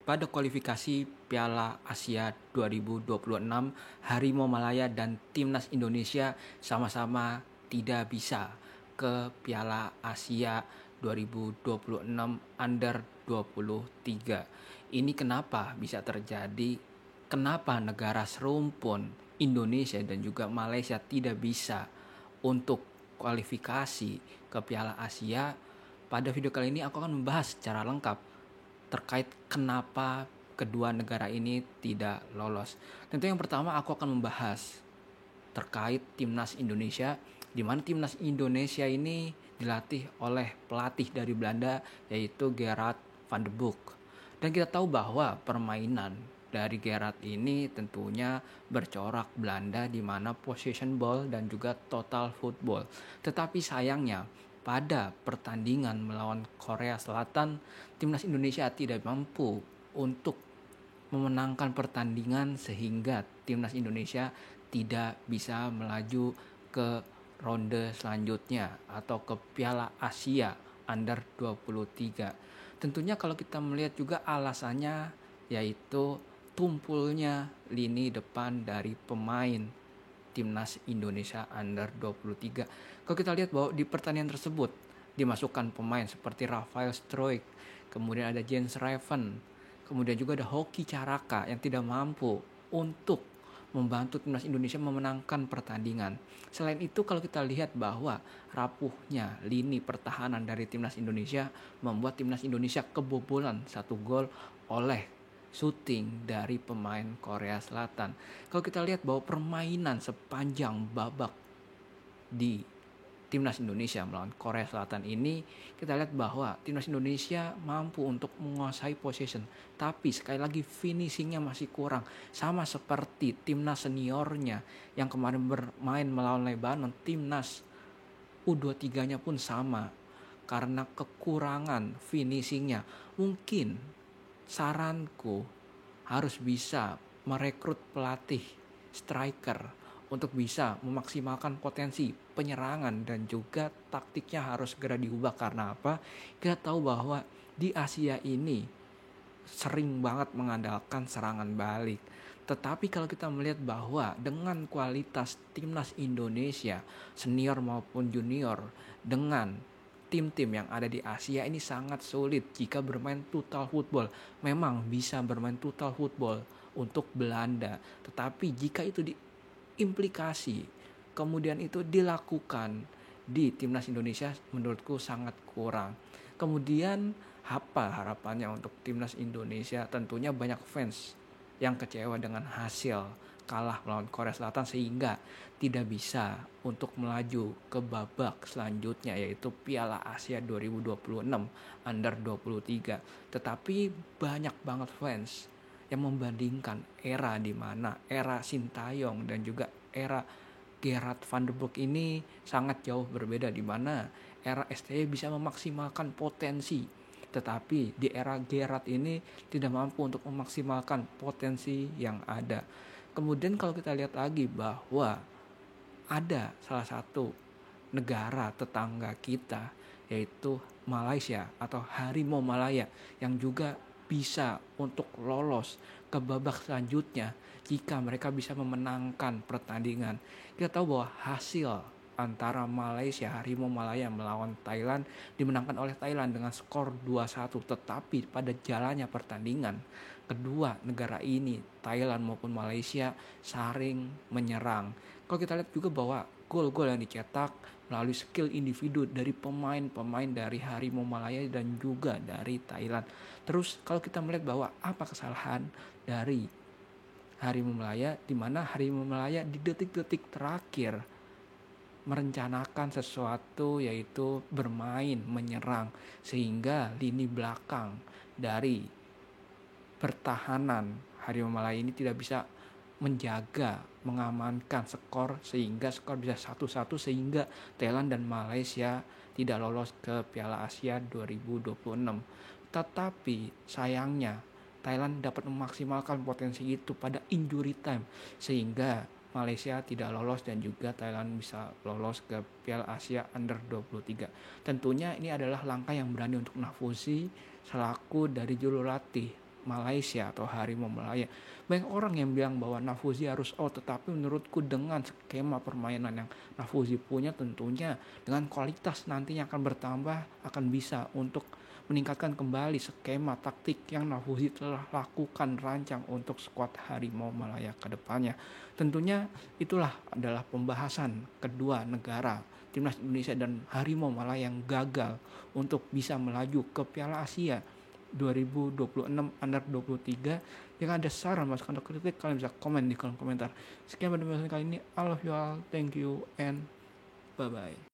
Pada kualifikasi Piala Asia 2026, Harimau Malaya dan Timnas Indonesia sama-sama tidak bisa ke Piala Asia 2026 Under 23. Ini kenapa bisa terjadi? Kenapa negara serumpun Indonesia dan juga Malaysia tidak bisa untuk kualifikasi ke Piala Asia? Pada video kali ini aku akan membahas secara lengkap terkait kenapa kedua negara ini tidak lolos. Tentu yang pertama aku akan membahas terkait timnas Indonesia, di mana timnas Indonesia ini dilatih oleh pelatih dari Belanda yaitu Gerard van de Boek. Dan kita tahu bahwa permainan dari Gerard ini tentunya bercorak Belanda di mana possession ball dan juga total football. Tetapi sayangnya pada pertandingan melawan Korea Selatan, timnas Indonesia tidak mampu untuk memenangkan pertandingan sehingga timnas Indonesia tidak bisa melaju ke ronde selanjutnya atau ke Piala Asia Under 23. Tentunya kalau kita melihat juga alasannya yaitu tumpulnya lini depan dari pemain timnas Indonesia Under 23. Kalau kita lihat bahwa di pertandingan tersebut dimasukkan pemain seperti Rafael Struijk, kemudian ada Jens Reven, kemudian juga ada Hoki Caraka yang tidak mampu untuk membantu timnas Indonesia memenangkan pertandingan. Selain itu kalau kita lihat bahwa rapuhnya lini pertahanan dari timnas Indonesia membuat timnas Indonesia kebobolan 1 gol oleh shooting dari pemain Korea Selatan. Kalau kita lihat bahwa permainan sepanjang babak di timnas Indonesia melawan Korea Selatan ini, kita lihat bahwa timnas Indonesia mampu untuk menguasai possession, tapi sekali lagi finishingnya masih kurang, sama seperti timnas seniornya yang kemarin bermain melawan Lebanon. Timnas U23-nya pun sama karena kekurangan finishingnya. Mungkin saranku harus bisa merekrut pelatih striker untuk bisa memaksimalkan potensi penyerangan dan juga taktiknya harus segera diubah. Karena apa? Kita tahu bahwa di Asia ini sering banget mengandalkan serangan balik. Tetapi kalau kita melihat bahwa dengan kualitas timnas Indonesia senior maupun junior dengan tim-tim yang ada di Asia ini sangat sulit jika bermain total football. Memang bisa bermain total football untuk Belanda, tetapi jika itu diimplikasi kemudian itu dilakukan di timnas Indonesia, menurutku sangat kurang. Kemudian apa harapannya untuk timnas Indonesia? Tentunya banyak fans yang kecewa dengan hasil kalah melawan Korea Selatan sehingga tidak bisa untuk melaju ke babak selanjutnya yaitu Piala Asia 2026 Under 23. Tetapi banyak banget fans yang membandingkan era di mana era Sintayong dan juga era Gerard van de Boek ini sangat jauh berbeda, di mana era STY bisa memaksimalkan potensi, tetapi di era Gerard ini tidak mampu untuk memaksimalkan potensi yang ada. Kemudian kalau kita lihat lagi bahwa ada salah satu negara tetangga kita yaitu Malaysia atau Harimau Malaya yang juga bisa untuk lolos ke babak selanjutnya jika mereka bisa memenangkan pertandingan. Kita tahu bahwa hasil antara Malaysia Harimau Malaya melawan Thailand dimenangkan oleh Thailand dengan skor 2-1, tetapi pada jalannya pertandingan kedua negara ini Thailand maupun Malaysia saling menyerang. Kalau kita lihat juga bahwa gol-gol yang dicetak melalui skill individu dari pemain-pemain dari Harimau Malaya dan juga dari Thailand. Terus kalau kita melihat bahwa apa kesalahan dari Harimau Malaya, di mana Harimau Malaya di detik-detik terakhir merencanakan sesuatu yaitu bermain menyerang sehingga lini belakang dari pertahanan Harimau Malaya ini tidak bisa menjaga, mengamankan skor sehingga skor bisa 1-1 sehingga Thailand dan Malaysia tidak lolos ke Piala Asia 2026. Tetapi sayangnya Thailand dapat memaksimalkan potensi itu pada injury time sehingga Malaysia tidak lolos dan juga Thailand bisa lolos ke Piala Asia Under 23. Tentunya ini adalah langkah yang berani untuk Nafusi selaku dari juru latih Malaysia atau Harimau Malaya. Banyak orang yang bilang bahwa Nafuzi harus out, tetapi menurutku dengan skema permainan yang Nafuzi punya, tentunya dengan kualitas nantinya akan bertambah, akan bisa untuk meningkatkan kembali skema taktik yang Nafuzi telah lakukan rancang untuk skuad Harimau Malaya ke depannya. Tentunya itulah adalah pembahasan kedua negara, Timnas Indonesia dan Harimau Malaya yang gagal untuk bisa melaju ke Piala Asia 2026 Under 23. Jika ada saran, masukan atau kritik, kalian bisa komen di kolom komentar. Sekian pada video kali ini. I love you all, thank you, and bye bye.